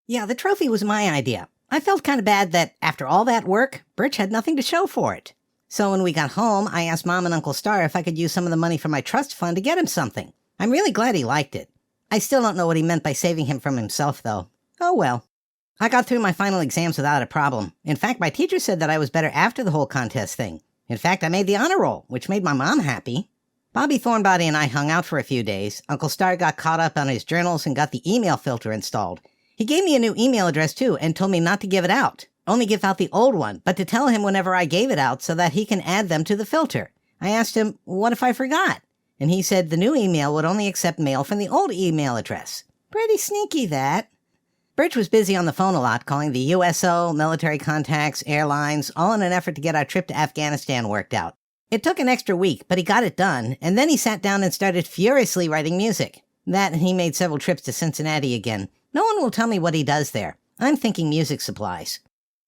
Yeah, the trophy was my idea. I felt kind of bad that, after all that work, Birch had nothing to show for it. So when we got home, I asked Mom and Uncle Star if I could use some of the money from my trust fund to get him something. I'm really glad he liked it. I still don't know what he meant by saving him from himself, though. Oh well. I got through my final exams without a problem. In fact, my teacher said that I was better after the whole contest thing. In fact, I made the honor roll, which made my mom happy. Bobby Thornbody and I hung out for a few days. Uncle Star got caught up on his journals and got the email filter installed. He gave me a new email address, too, and told me not to give it out. Only give out the old one, but to tell him whenever I gave it out so that he can add them to the filter. I asked him, what if I forgot? And he said the new email would only accept mail from the old email address. Pretty sneaky, that. Birch was busy on the phone a lot, calling the USO, military contacts, airlines, all in an effort to get our trip to Afghanistan worked out. It took an extra week, but he got it done, and then he sat down and started furiously writing music. That, and he made several trips to Cincinnati again. No one will tell me what he does there. I'm thinking music supplies.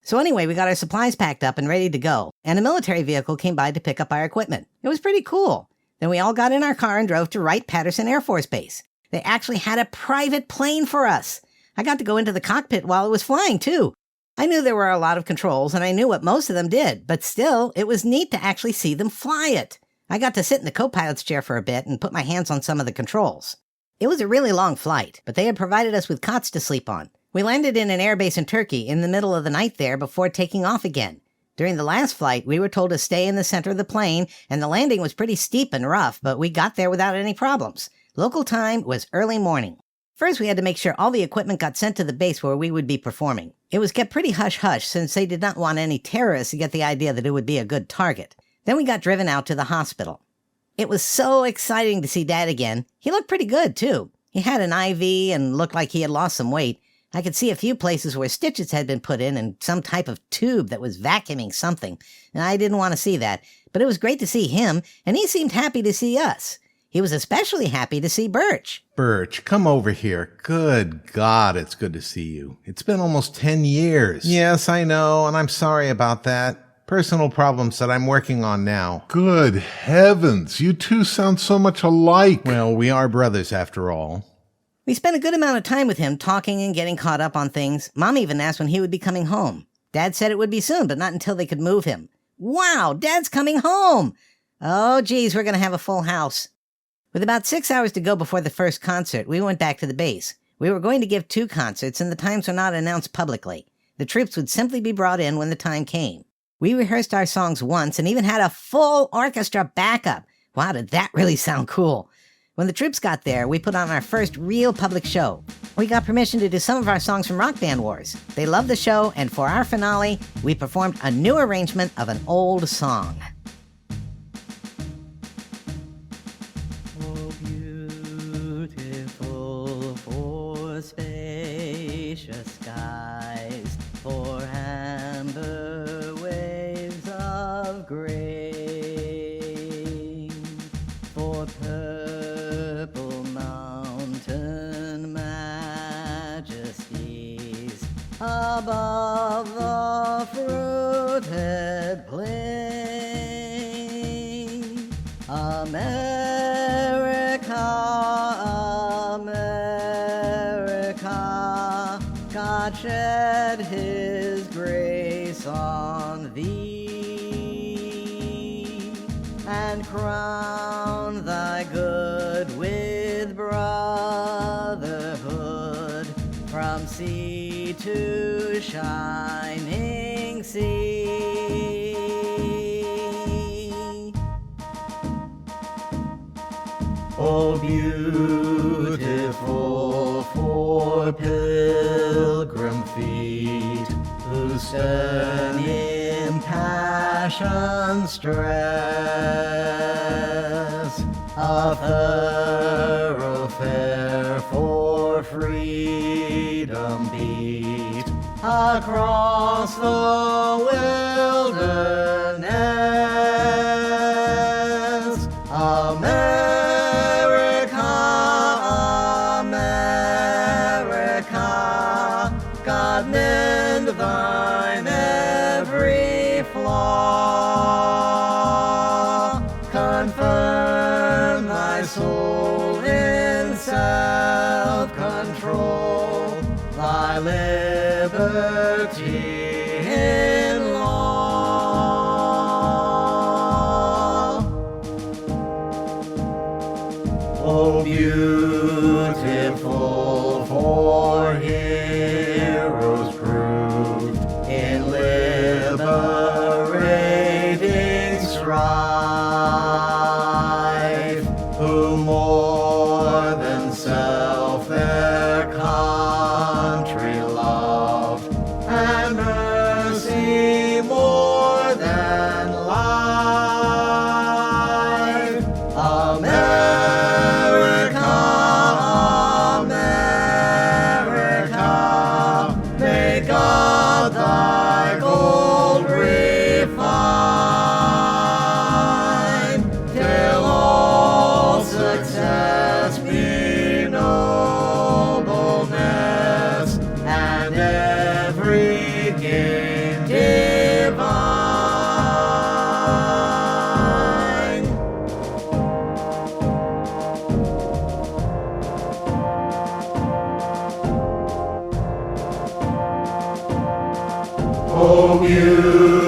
So anyway, we got our supplies packed up and ready to go, and a military vehicle came by to pick up our equipment. It was pretty cool. Then we all got in our car and drove to Wright-Patterson Air Force Base. They actually had a private plane for us. I got to go into the cockpit while it was flying, too. I knew there were a lot of controls, and I knew what most of them did, but still, it was neat to actually see them fly it. I got to sit in the co-pilot's chair for a bit and put my hands on some of the controls. It was a really long flight, but they had provided us with cots to sleep on. We landed in an airbase in Turkey in the middle of the night there before taking off again. During the last flight, we were told to stay in the center of the plane, and the landing was pretty steep and rough, but we got there without any problems. Local time was early morning. First, we had to make sure all the equipment got sent to the base where we would be performing. It was kept pretty hush-hush since they did not want any terrorists to get the idea that it would be a good target. Then we got driven out to the hospital. It was so exciting to see Dad again. He looked pretty good, too. He had an IV and looked like he had lost some weight. I could see a few places where stitches had been put in and some type of tube that was vacuuming something. And I didn't want to see that, but it was great to see him, and he seemed happy to see us. He was especially happy to see Birch. Birch, come over here. Good God, it's good to see you. It's been almost 10 years. Yes, I know, and I'm sorry about that. Personal problems that I'm working on now. Good heavens, you two sound so much alike. Well, we are brothers after all. We spent a good amount of time with him talking and getting caught up on things. Mom even asked when he would be coming home. Dad said it would be soon, but not until they could move him. Wow, Dad's coming home! Oh, geez, we're going to have a full house. With about 6 hours to go before the first concert, we went back to the base. We were going to give 2 concerts, and the times were not announced publicly. The troops would simply be brought in when the time came. We rehearsed our songs once and even had a full orchestra backup. Wow, did that really sound cool. When the troops got there, we put on our first real public show. We got permission to do some of our songs from Rock Band Wars. They loved the show, and for our finale, we performed a new arrangement of an old song. Oh, beautiful for spacious skies, for amber waves of grain, for purple mountain majesties above the fruited plain. America, America, God shed his grace on thee, and crown thy good with brotherhood from sea to shining sea. Oh, beautiful for pilgrim feet whose stern impassioned stress a thoroughfare for freedom beat across the wilderness. America, America, God mend thine every flaw, confirm thy soul in self-control, by liberty in law. Oh, beautiful for heroes proved in liberating strife, who more than self their country loved, and mercy more than life. America, America, may God thy gold refine, till all success be nobleness, and every gain divine. Oh, you